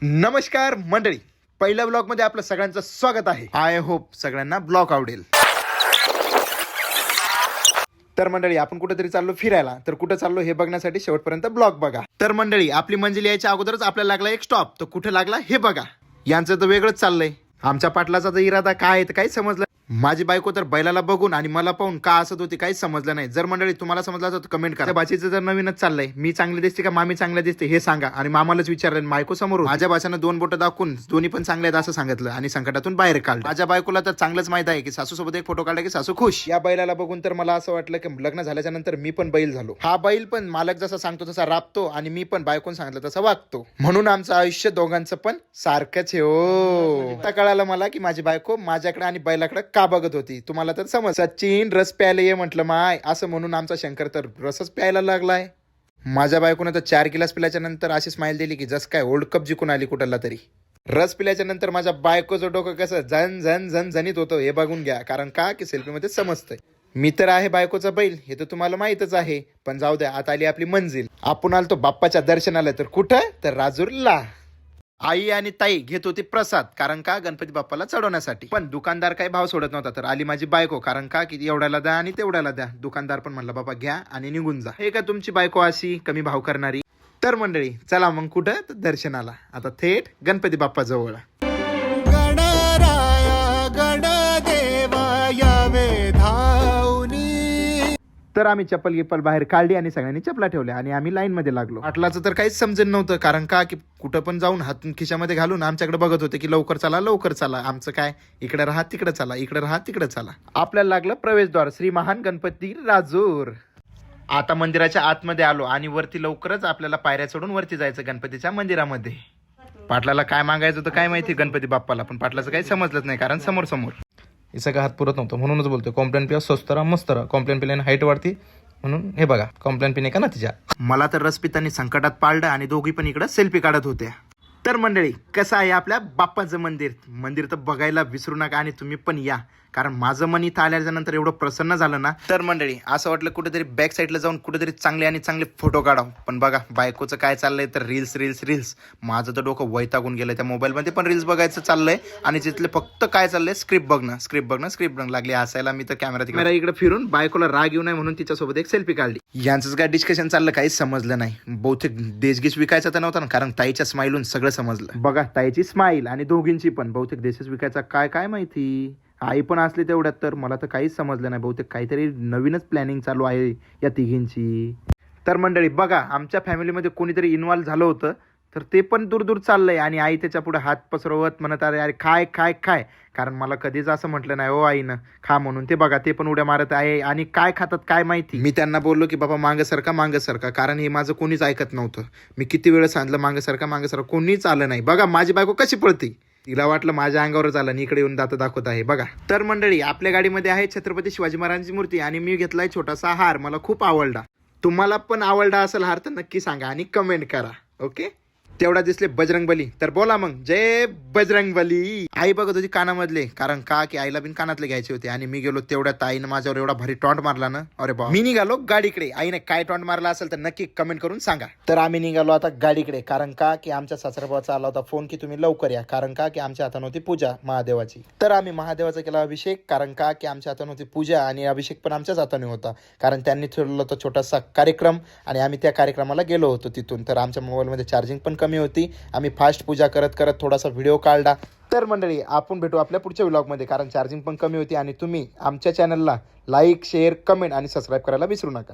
नमस्कार मंडळी, पहिल्या ब्लॉग मध्ये आपलं सगळ्यांचं स्वागत आहे. आय होप सगळ्यांना ब्लॉग आवडेल. तर मंडळी, आपण कुठेतरी चाललो फिरायला, तर कुठे चाललो हे बघण्यासाठी शेवटपर्यंत ब्लॉग बघा. तर मंडळी, आपली मंजिल यायच्या अगोदरच आपल्याला लागला एक स्टॉप. तर कुठे लागला हे बघा. यांचं तर वेगळंच चाललंय. आमच्या पाटलाचा तर इरादा काय आहे काही समजलं. माझी बायको तर बैलाला बघून आणि मला पाहून का असत होती काहीच समजलं नाही. जर मंडळी तुम्हाला समजलं तर कमेंट करा. भाषेचं जर नवीनच चाललंय, मी चांगली दिसते का मामी चांगल्या दिसते हे सांगा. आणि मामालाच विचारलं, बायको समोर माझ्या भाषानं 2 बोटं दाखवून दोन्ही पण चांगले आहेत असं सांगितलं आणि संकटातून बाहेर काढलं. माझ्या बायकोला तर चांगलंच माहित आहे की सासू सोबत एक फोटो काढला की सासू खुश. या बैलाला बघून तर मला असं वाटलं की लग्न झाल्याच्या नंतर मी पण बैल झालो. हा बैल पण मालक जसा सांगतो तसा राबतो आणि मी पण बायकोन सांगितलं तसं वागतो. म्हणून आमचं आयुष्य दोघांचं पण सारखंच आहे. हो, आता कळालं मला की माझी बायको माझ्याकडे आणि बैलाकडे का बघत होती. मला तर समज. सचिन रस प्यायला ये म्हटलं माय असं म्हणून आमचा शंकर तर रसच प्यायला लागलाय. माझ्या बायकोनं तर 4 गिलास पिल्याच्या नंतर अशी स्माइल दिली की जस काय वर्ल्ड कप जिंकून आली कुठला तरी. रस पिल्याच्या नंतर माझ्या बायकोचं डोकं कसं झन झन झन झणीत होतं हे बघून घ्या. कारण का की सेल्फीमध्ये समजतंय. मी तर आहे बायकोचा बैल हे तर तुम्हाला माहितच आहे. पण जाऊ द्या, आता आली आपली मंजिल. आपण आलतो बाप्पाच्या दर्शनाला. तर कुठं तर राजूरला. आई आणि ताई घेत होती प्रसाद, कारण का गणपती बाप्पाला चढवण्यासाठी. पण दुकानदार काही भाव सोडत नव्हता. तर आली माझी बायको, कारण का की एवढ्याला द्या आणि तेवढ्याला द्या. दुकानदार पण म्हणला बाबा घ्या आणि निघून जा. हे का तुमची बायको अशी कमी भाव करणारी. तर मंडळी चला मग कुठं तर दर्शनाला. आता थेट गणपती बाप्पा जवळ. तर आम्ही चप्पल गिप्पल बाहेर काढली आणि सगळ्यांनी चपला ठेवल्या आणि आम्ही लाईन मध्ये लागलो. पाटलाचं तर काहीच समजत नव्हतं, कारण का की कुठं पण जाऊन हातून खिशामध्ये घालून आमच्याकडे बघत होते की लवकर चला लवकर चला. आमचं काय, इकडे राहा तिकडे चला, इकडे राहा तिकडे चला. आपल्याला लागलं प्रवेशद्वार श्री महान गणपती राजूर. आता मंदिराच्या आतमध्ये आलो आणि वरती लवकरच आपल्याला पायऱ्या चढून वरती जायचं गणपतीच्या मंदिरामध्ये. पाटलाला काय मागायचं होतं काय माहिती गणपती बाप्पाला, पण पाटलाचं काही समजलंच नाही कारण समोर समोर हे सगळं हात पुरत नव्हतं. म्हणूनच बोलतोय कॉम्प्लेन पिया स्वस्त राहा मस्त राहा. कॉम्प्लेन पिल्याने हाईट वाढती, म्हणून हे बघा कॉम्प्लेन पिणे का ना तिच्या. मला तर रसपितांनी संकटात पाळलं आणि दोघी पण इकडे सेल्फी काढत होत्या. तर मंडळी कसं आहे आपल्या बाप्पाचं मंदिर तर बघायला विसरू नका आणि तुम्ही पण या. कारण माझं मन इथं आल्याच्या नंतर एवढं प्रसन्न झालं ना. तर मंडळी असं वाटलं कुठेतरी बॅक साईडला जाऊन कुठेतरी चांगले फोटो काढावं. पण बघा बायकोचं काय चाललंय तर रील्स. माझं तर डोकं वैतागून गेलंय. त्या मोबाईलमध्ये पण रील्स बघायचं चाललंय आणि तिथले फक्त काय चाललंय स्क्रिप्ट बघणं लागली हसायला. मी तर कॅमेरा इकडे फिरून बायकोला राग येऊ नये म्हणून तिच्यासोबत एक सेल्फी काढली. यांचंच काय डिस्कशन चाललं काहीच समजलं नाही. बहुतेक देशगीस विकायचा तर नव्हता ना, कारण ताईच्या स्माईलून सगळं समजलं. बघा ताईची स्माईल आणि दोघींची पण. बहुतेक देशच विकायचा काय माहिती. आई पण असली तेवढ्यात. तर मला तर काहीच समजलं नाही. बहुतेक काहीतरी नवीनच प्लॅनिंग चालू आहे या तिघींची. तर मंडळी बघा, आमच्या फॅमिलीमध्ये कोणीतरी इन्व्हॉल्व झालं होतं तर ते पण दूर चाललंय आणि आई त्याच्या पुढे हात पसरवत म्हणत अरे खाय. कारण मला कधीच असं म्हटलं नाही हो आईनं खा म्हणून. ते बघा ते पण उड्या मारत आहे आणि काय खातात काय माहिती. मी त्यांना बोललो की बाबा मागं सरका, कारण हे माझं कोणीच ऐकत नव्हतं. मी किती वेळ सांगितलं मागं सरका, कोणीच आलं नाही. बघा माझी बायको कशी पळते. तिला वाटलं माझ्या अंगावरच आलं आणि इकडे येऊन दात दाखवत आहे बघा. तर मंडळी आपल्या गाडीमध्ये आहे छत्रपती शिवाजी महाराजांची मूर्ती आणि मी घेतलाय छोटासा हार. मला खूप आवडला. तुम्हाला पण आवडला असेल हार तर नक्की सांगा आणि कमेंट करा. ओके. तेवढा दिसले बजरंगबली. तर बोला मग जय बजरंगबली. आई बघत होती कानामधले, कारण का की आईला बिन कानातले घ्यायचे होते. आणि मी गेलो तेवढ्यात आईनं माझ्यावर एवढा भारी टॉन्ट मारला ना. अरे बा. मी निघालो गाडीकडे. आईने काय टॉन्ट मारला असेल तर नक्की कमेंट करून सांगा. तर आम्ही निघालो आता गाडीकडे, कारण का की आमच्या सासऱ्याबाचा आला होता फोन की तुम्ही लवकर या, कारण का की आमच्या हाताने होती पूजा महादेवाची. तर आम्ही महादेवाचा केला अभिषेक, कारण का की आमच्या हाताने होती पूजा आणि अभिषेक पण आमच्याच हाताने होता. कारण त्यांनी ठेवलेला होता छोटासा कार्यक्रम आणि आम्ही त्या कार्यक्रमाला गेलो होतो तिथून. तर आमच्या मोबाईलमध्ये चार्जिंग पण कमी होती. आम्ही फास्ट पूजा करत थोडासा व्हिडिओ काढला. तर मंडळी आपण भेटू आपल्या पुढच्या व्लॉगमध्ये, कारण चार्जिंग पण कमी होती. आणि तुम्ही आमच्या चॅनलला लाईक शेअर कमेंट आणि सबस्क्राईब करायला विसरू नका.